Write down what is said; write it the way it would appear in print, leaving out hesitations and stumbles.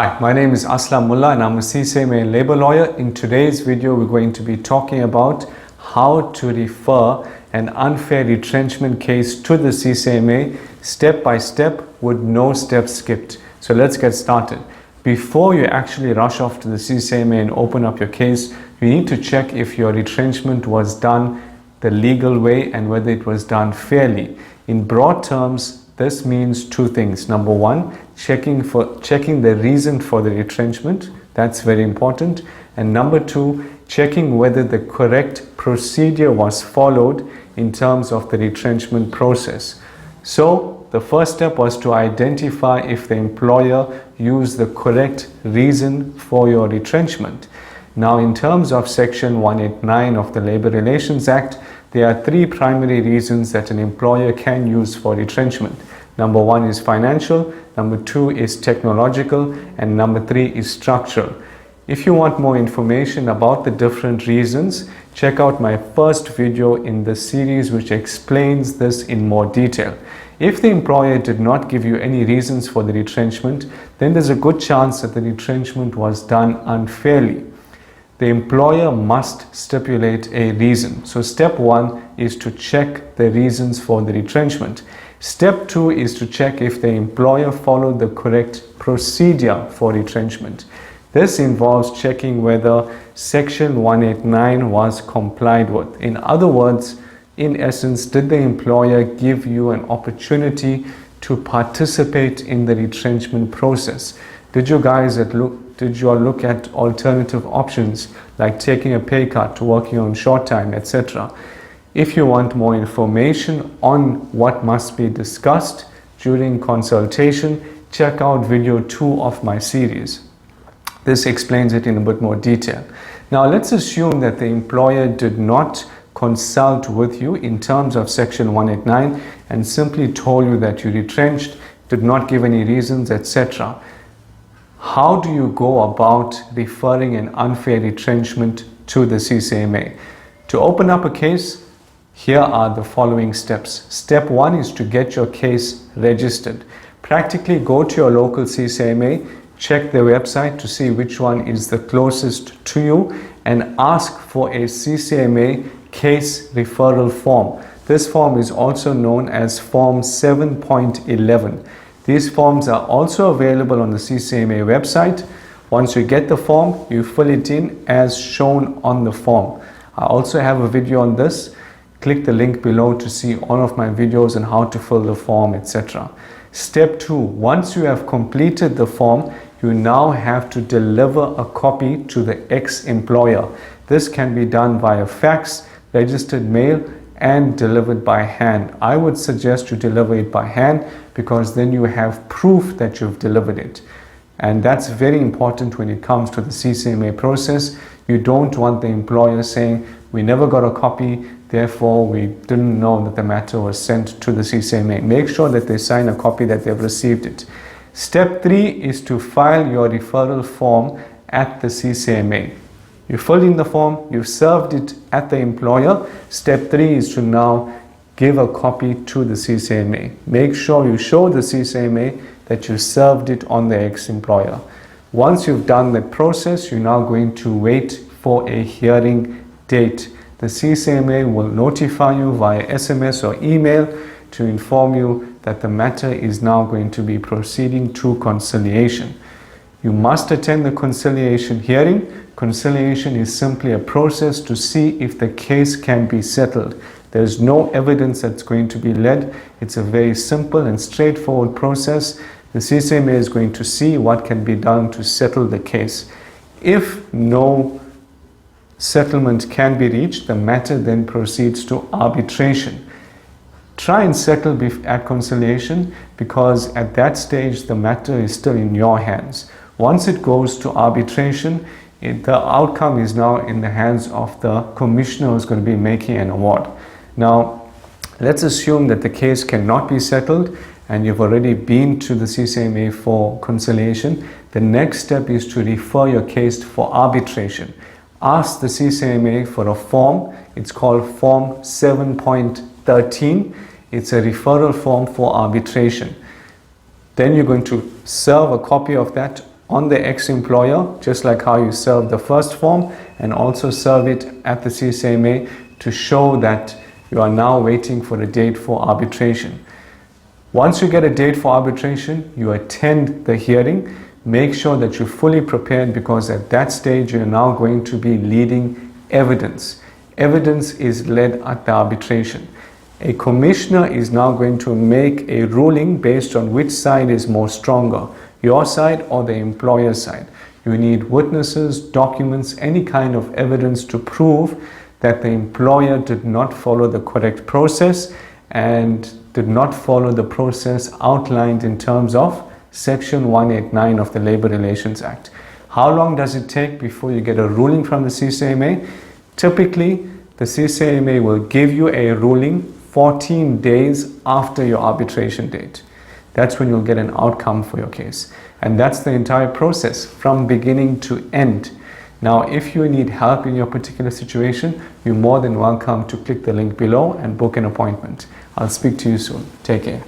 Hi, my name is Aslam Moolla and I'm a CCMA labor lawyer. In today's video, we're going to be talking about how to refer an unfair retrenchment case to the CCMA step by step with no steps skipped. So let's get started. Before you actually rush off to the CCMA and open up your case, you need to check if your retrenchment was done the legal way and whether it was done fairly. In broad terms, this means two things. Number one, checking the reason for the retrenchment. That's very important. And number two, checking whether the correct procedure was followed in terms of the retrenchment process. So the first step was to identify if the employer used the correct reason for your retrenchment. Now, in terms of Section 189 of the Labor Relations Act, there are three primary reasons that an employer can use for retrenchment. Number one is financial, number two is technological, and number three is structural. If you want more information about the different reasons, check out my first video in the series which explains this in more detail. If the employer did not give you any reasons for the retrenchment, then there's a good chance that the retrenchment was done unfairly. The employer must stipulate a reason. So step one is to check the reasons for the retrenchment. Step two is to check if the employer followed the correct procedure for retrenchment. This involves checking whether Section 189 was complied with. In other words, in essence, did the employer give you an opportunity to participate in the retrenchment process? Did you all look at alternative options like taking a pay cut, working on short time, etc.? If you want more information on what must be discussed during consultation, check out video 2 of my series. This explains it in a bit more detail. Now let's assume that the employer did not consult with you in terms of Section 189 and simply told you that you retrenched, did not give any reasons, etc. How do you go about referring an unfair retrenchment to the CCMA? To open up a case, here are the following steps. Step one is to get your case registered. Practically go to your local CCMA, check their website to see which one is the closest to you, and ask for a CCMA case referral form. This form is also known as Form 7.11. These forms are also available on the CCMA website. Once you get the form, you fill it in as shown on the form. I also have a video on this. Click the link below to see all of my videos on how to fill the form, etc. Step two, once you have completed the form, you now have to deliver a copy to the ex-employer. This can be done via fax, registered mail, and delivered by hand. I would suggest you deliver it by hand because then you have proof that you've delivered it. And that's very important when it comes to the CCMA process. You don't want the employer saying, we never got a copy, therefore we didn't know that the matter was sent to the CCMA. Make sure that they sign a copy that they've received it. Step three is to file your referral form at the CCMA. You filled in the form, you served it at the employer. Step three is to now give a copy to the CCMA. Make sure you show the CCMA that you served it on the ex-employer. Once you've done the process, you're now going to wait for a hearing date. The CCMA will notify you via SMS or email to inform you that the matter is now going to be proceeding to conciliation. You must attend the conciliation hearing. Conciliation is simply a process to see if the case can be settled. There's no evidence that's going to be led. It's a very simple and straightforward process. The CCMA is going to see what can be done to settle the case. If no settlement can be reached, the matter then proceeds to arbitration. Try and settle at conciliation because at that stage the matter is still in your hands. Once it goes to arbitration, the outcome is now in the hands of the commissioner who's going to be making an award. Now, let's assume that the case cannot be settled and you've already been to the CCMA for conciliation. The next step is to refer your case for arbitration. Ask the CCMA for a form. It's called Form 7.13. It's a referral form for arbitration. Then you're going to serve a copy of that on the ex-employer, just like how you serve the first form, and also serve it at the CCMA to show that you are now waiting for a date for arbitration. Once you get a date for arbitration, you attend the hearing. Make sure that you're fully prepared, because at that stage you're now going to be leading evidence. Evidence is led at the arbitration. A commissioner is now going to make a ruling based on which side is more stronger, your side or the employer's side. You need witnesses, documents, any kind of evidence to prove that the employer did not follow the correct process and did not follow the process outlined in terms of Section 189 of the Labor Relations Act. How long does it take before you get a ruling from the CCMA? Typically, the CCMA will give you a ruling 14 days after your arbitration date. That's when you'll get an outcome for your case. And that's the entire process from beginning to end. Now, if you need help in your particular situation, you're more than welcome to click the link below and book an appointment. I'll speak to you soon. Take care.